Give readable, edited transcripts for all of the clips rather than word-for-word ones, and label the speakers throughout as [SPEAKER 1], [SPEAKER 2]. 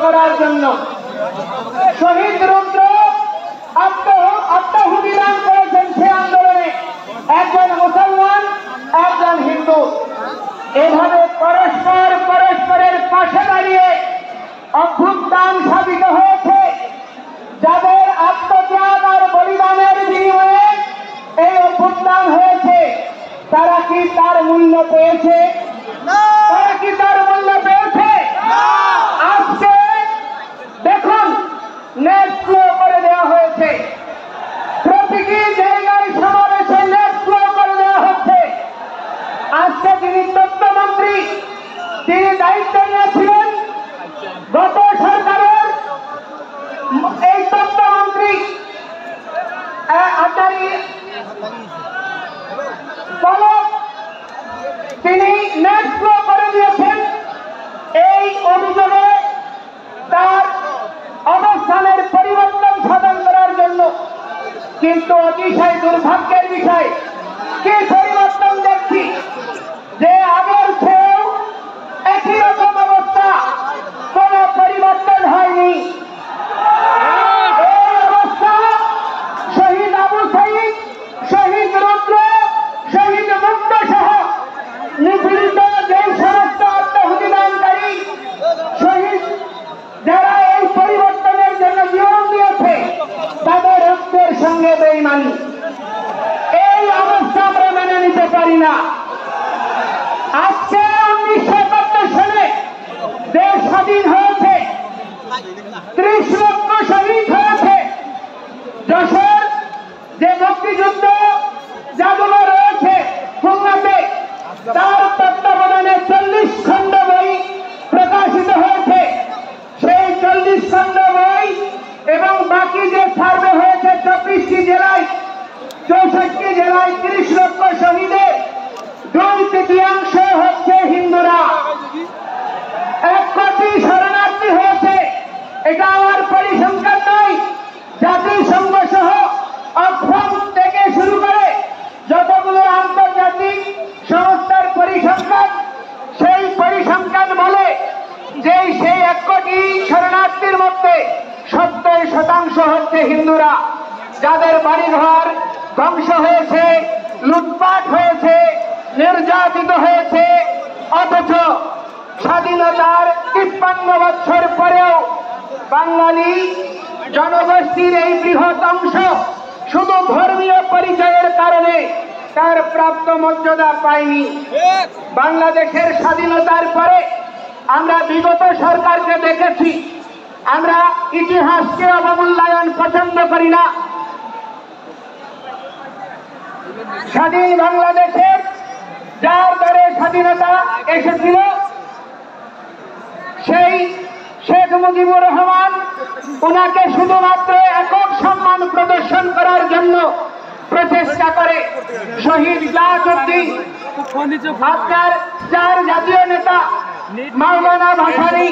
[SPEAKER 1] করার জন্য। শহীদ রুদ্র আত্মাহুতি দান করেছেন সে আন্দোলনে, একজন মুসলমান, একজন হিন্দু। এভাবে পরস্পরের পাশে দাঁড়িয়ে অভ্যুত্থান সাধিত হয়েছে। যাদের আত্মত্যাগ আর বলিদানের বিনিময়ে এই অভ্যুত্থান হয়েছে, তারা কি তার মূল্য পেয়েছে? তারা কি তার মূল্য পেয়েছে? আজকে দেখুন, নেট স্লো করে দেওয়া হয়েছে, প্রতীকী জায়গায় সমাবেশে নেট স্লো করে দেওয়া হচ্ছে। আজকে তিনি তথ্যমন্ত্রী, তিনি দায়িত্ব নিয়েছিলেন গত সরকারের, এই তথ্যমন্ত্রী তিনি নেট স্লো করে দিয়েছেন। এই অভিযোগে তার অবস্থানের পরিবর্তন সাধন করার জন্য, কিন্তু অতিশয় দুর্ভাগ্যের বিষয় কি পরিবর্তন দেখছি যে আগের চেয়েও একই রকম অবস্থা, কোন পরিবর্তন হয়নি। এই অবস্থা শহীদ আবু সাঈদ, শহীদ রুদ্র, শহীদ মুক্ত সহ নিপীড়িত যে সমস্ত আত্মাহুতি দানকারী শহীদ, যারা এই পরিবর্তনের জন্য জীবন দিয়েছে, তাদের রক্তের সঙ্গে বেঈমানি। এই অবস্থা আমরা মেনে নিতে পারি না। আজকে 1971 সালে দেশ স্বাধীন হয়েছে, 30 লক্ষ শহীদ হয়েছে। যশোর যে মুক্তিযুদ্ধ জাদুঘর রয়েছে খুলনাতে, তার তত্ত্বাবধানে 40 খণ্ড বই প্রকাশিত হয়েছে। সেই 40 খণ্ড বই এবং বাকি যে সার্ভে হয়েছে 24টি জেলায়, 64টি জেলায় 30 লক্ষ শহীদের 2/3 হচ্ছে হিন্দুরা। 1 কোটি শরণার্থী হয়েছে। এটা আমার পরিসংখ্যান নয়, জাতিসংঘ সহ অক্সফাম থেকে শুরু করে যতগুলো আন্তর্জাতিক সংস্থার পরিসংখ্যান, সেই পরিসংখ্যান বলে যে সেই 1 কোটি শরণার্থীর মধ্যে 70% হচ্ছে হিন্দুরা, যাদের বাড়িঘর ধ্বংস হয়েছে, লুটপাট হয়েছে, নির্যাতিত হয়েছে। অথচ স্বাধীনতার 53 বছর পরেও বাঙালি জনগোষ্ঠীর এই বৃহৎ অংশ শুধু ধর্মীয় পরিচয়ের কারণে তার প্রাপ্ত মর্যাদা পায়নি। বাংলাদেশের স্বাধীনতার পরে আমরা বিগত সরকারকে দেখেছি, আমরা ইতিহাসকে অবমূল্যায়ন পছন্দ করি না। স্বাধীন বাংলাদেশের যার দ্বারে স্বাধীনতা এসেছিল, সেই শেখ মুজিবুর রহমান, ওনাকে শুধুমাত্র একক সম্মান প্রদর্শন করার জন্য প্রচেষ্টা করে শহীদ গিয়াসউদ্দিন, আপনার 4 জাতীয় নেতা মাওলানা ভাসানী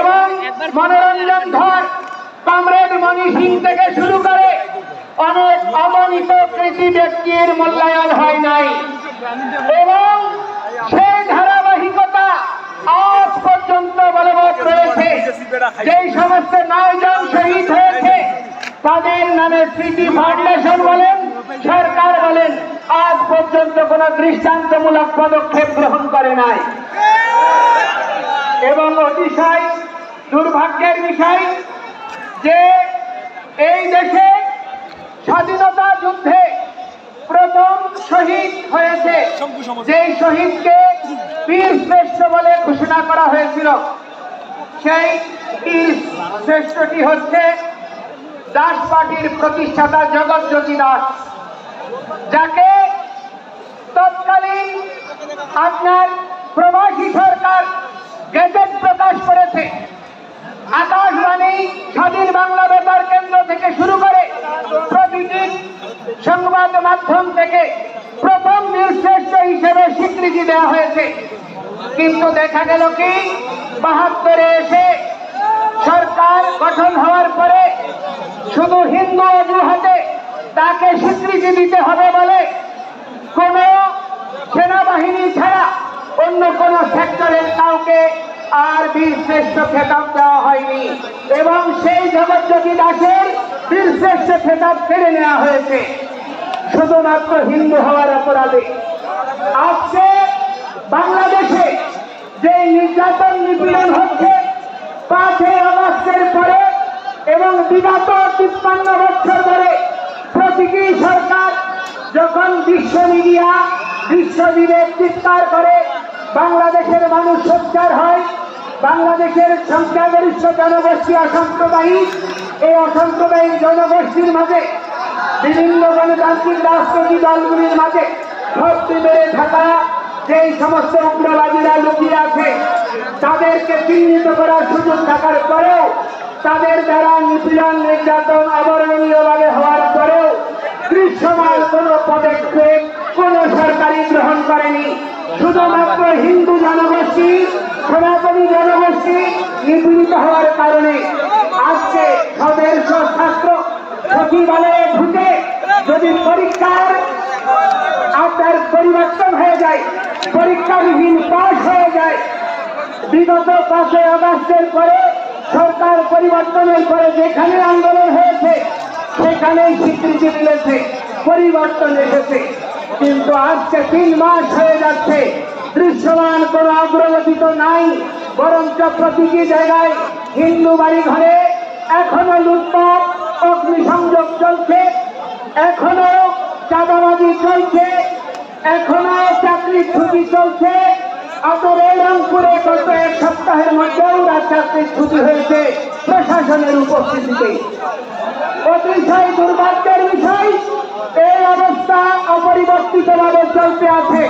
[SPEAKER 1] এবং মনোরঞ্জন ধর, কমরেড মণি সিং থেকে শুরু করে অনেক অগণিত কৃতি ব্যক্তির মূল্যায়ন হয় নাই। এবং সেই ধারাবাহিকতা আজ পর্যন্ত বলবৎ রয়েছে। যেই সমস্ত 9 জন শহীদ হয়েছে, তাদের নামে স্মৃতি ফাউন্ডেশন বলেন, সরকার বলেন, আজ পর্যন্ত কোন দৃষ্টান্তমূলক পদক্ষেপ গ্রহণ করে নাই। এবং অতিশয় দুর্ভাগ্যের বিষয় যে এই দেশে স্বাধীনতা যুদ্ধে প্রথম শহীদ হয়েছে, যেই শহীদকে বীর শ্রেষ্ঠ বলে ঘোষণা করা হয়েছিল, সেই বীর শ্রেষ্ঠটি হচ্ছে দাস পার্টির প্রতিষ্ঠাতা জগৎজ্যোতি দাস, যাকে তৎকালীন আপনার প্রবাসী সরকার গেজেট প্রকাশ করেছে। আকাশবাণী, স্বাধীন বাংলা বেতার কেন্দ্র থেকে শুরু করে প্রতিটি সংবাদ মাধ্যম থেকে প্রথম বীরশ্রেষ্ঠ হিসেবে স্বীকৃতি দেওয়া হয়েছে। কিন্তু দেখা গেল কি, 72-এ এসে সরকার গঠন হওয়ার পরে শুধু হিন্দু অজুহাতে তাকে স্বীকৃতি দিতে হবে বলে কোন সেনাবাহিনী ছাড়া অন্য কোন সেক্টরের কাউকে আর বীরশ্রেষ্ঠ খেতাব দেওয়া হয়নি এবং সেই জগৎজ্যোতি দাসের বীরশ্রেষ্ঠ খেতাব কেড়ে নেওয়া হয়েছে শুধুমাত্র হিন্দু হওয়ার অপরাধে। আজকে বাংলাদেশে যে নির্যাতন নিপীড়ন হচ্ছে 5ই আগস্টের পরে এবং বিগত 53 বছর ধরে প্রতীকী সরকার যখন বিশ্ব মিডিয়া বিশ্ববিবেক চিৎকার করে বাংলাদেশের মানুষ সোচ্চার হয়, বাংলাদেশের সংখ্যাগরিষ্ঠ জনগোষ্ঠী অসাম্প্রদায়িক, এই অসাম্প্রদায়িক জনগোষ্ঠীর মাঝে বিভিন্ন গণতান্ত্রিক রাজনৈতিক দলগুলির মাঝে ভর্তি বেড়ে থাকা যেই সমস্ত উগ্রবাদীরা লুকিয়ে আছে তাদেরকে চিহ্নিত করার সুযোগ থাকার পরেও তাদের দ্বারা নিপীড়ন নির্যাতন অবর্ণনীয়ভাবে হওয়ার পরেও দৃশ্যমান কোন পদক্ষেপ কোন সরকারই গ্রহণ করেনি। শুধুমাত্র হিন্দু জনগোষ্ঠী সনাতনী জনগোষ্ঠী নিপীড়িত হওয়ার কারণে আজকে 150 ছাত্র সচিবালয়ে ঢুকে যদি পরীক্ষার আপনার পরিবর্তন হয়ে যায়, পরীক্ষাবিহীন পাশ হয়ে যায়, বিগত 5ই আগস্টের পরে সরকার পরিবর্তনের পরে যেখানে আন্দোলন হয়েছে সেখানেই স্বীকৃতি মিলেছে, পরিবর্তন এসেছে। কিন্তু আজকে 3 মাস হয়ে যাচ্ছে, দৃশ্যমান কোন অগ্রগতি তো নাই, বরঞ্চ প্রতিটি জায়গায় হিন্দু বাড়ি ঘরে এখনো লুটপাট অগ্নিসংযোগ চলছে, এখনো চাঁদাবাজি চলছে, এখনো চাকরির ছুটি চলছে। অতরে রংপুরে গত 1 সপ্তাহের মধ্যেও চাকরির ছুটি হয়েছে প্রশাসনের উপস্থিতিতে। অতিশয় দুর্ভাগ্যের বিষয় এই অবস্থা অপরিবর্তিতভাবে চলতে আছে।